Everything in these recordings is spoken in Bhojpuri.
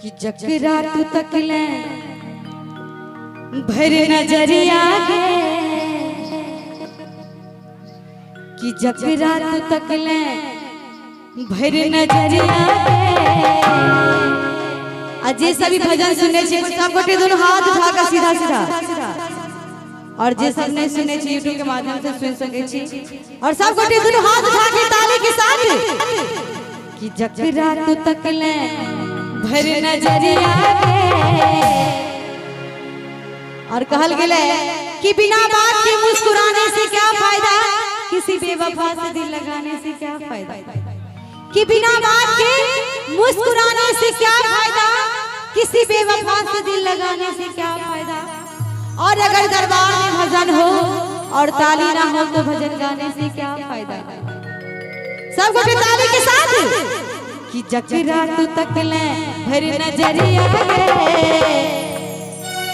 कि जकरा तू तकले भर नजरिया गे, कि जकरा तू तकले भर नजरिया गे। अजय सभी भजन सुने सब गोटे दोनों हाथ उठा कर सीधा सीधा, और जे सब नहीं सुने यूट्यूब के माध्यम से सुन सके छी, और सब गोटे दोनों हाथ उठा के ताली के साथ कि जकरा तू तकले भर नजरिया गे। और कहल गेले कि बिना बात के मुस्कुराने से क्या फायदा, किसी बेवफा से दिल लगाने से क्या फायदा, कि बिना बात के मुस्कुराने से क्या फायदा, किसी बेवफा से दिल लगाने से क्या फायदा। और अगर दरबार में भजन हो और ताली ना हो तो भजन गाने से क्या फायदा। सब गोटे ताली के साथ कि जकरा तू तकले भर नजरिया गे,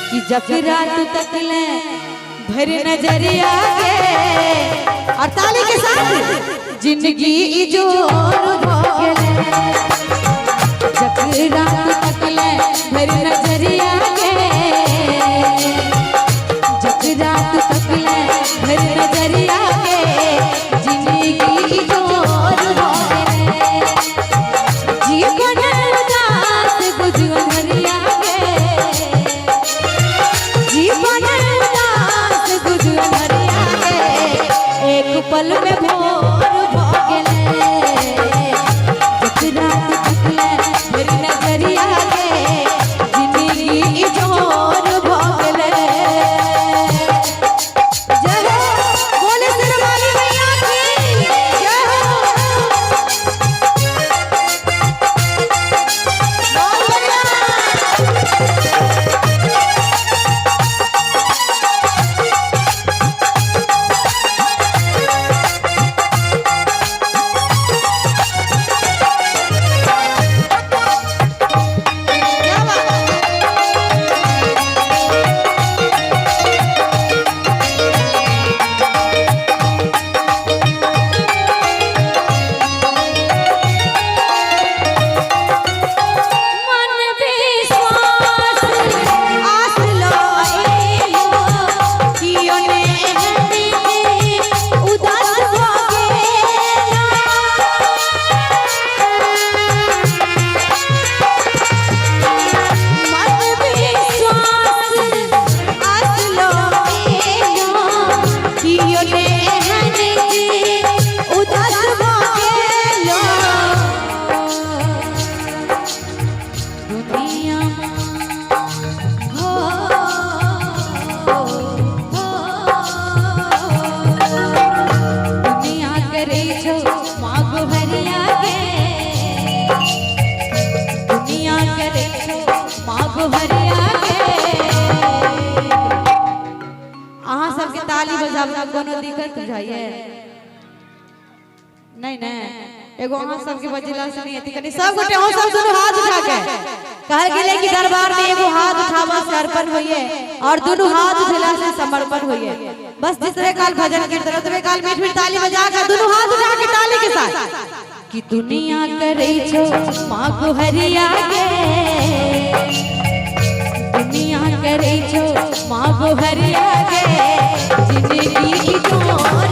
कि जकरा तू तकले भर नजरिया गे। और ताली के साथ जिंदगी जो जकरा तू तकले भर नजरिया गे, जकरा तू तकले भर नजरिया गे। जिंदगी जो पल में भोर भोगले, जकरा तू तकले भर नजरिया गे। जिंदगी जोर भोगले। जय हो बोले शेरवाली मैया की जय हो। नहीं नहीं एगो हम सब के बजिला से नहीं अति कनी सब गोटे हो सब दोनों हाथ उठा के कहल गेले कि दरबार में एगो हाथ उठावा से अर्पण होइए और दोनों हाथ उठेला से समर्पण होइए। बस जितने काल भजन कीर्तन उतने काल मीठ मीठ ताली बजा के दोनों हाथ उठा के ताली के साथ कि दुनिया करे छो मां को हरिया गे, दुनिया करे छो मां को हरिया गे। जिंदगी जोर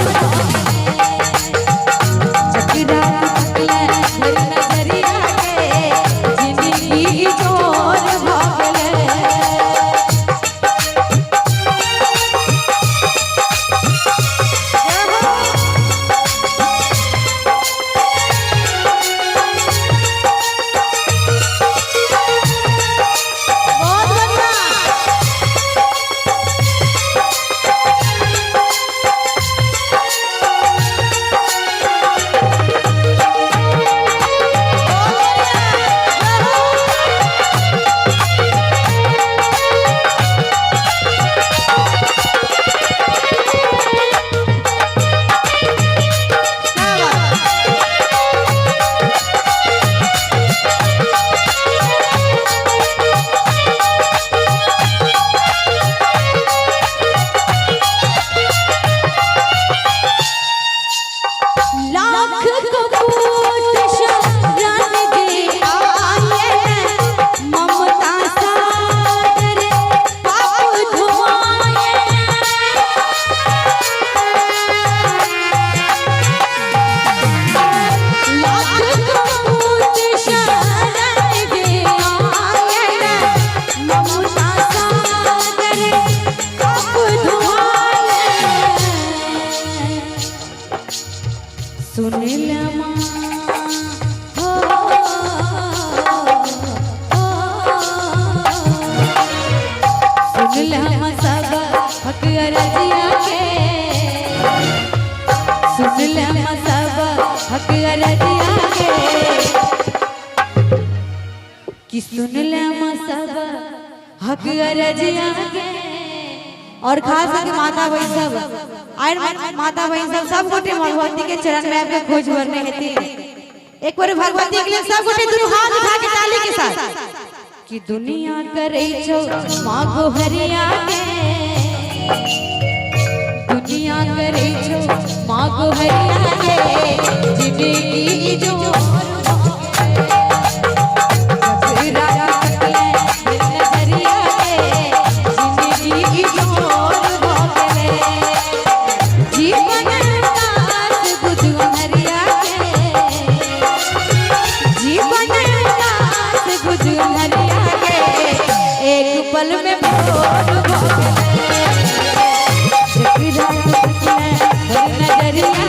कि सुन ले सब हक अरजिया के। और खास करके माता बहन सब आयर माता बहन सब गोटे भगवती के चरण में आपके खोज भरने हेती। एक बार भगवती के लिए सब गोटे दोनों हाथ उठा के ताली के साथ कि दुनिया करे छो माँ को हरिया के, दुनिया करे छो माँ को हरिया के, जिंदगी जो पल में नजरिया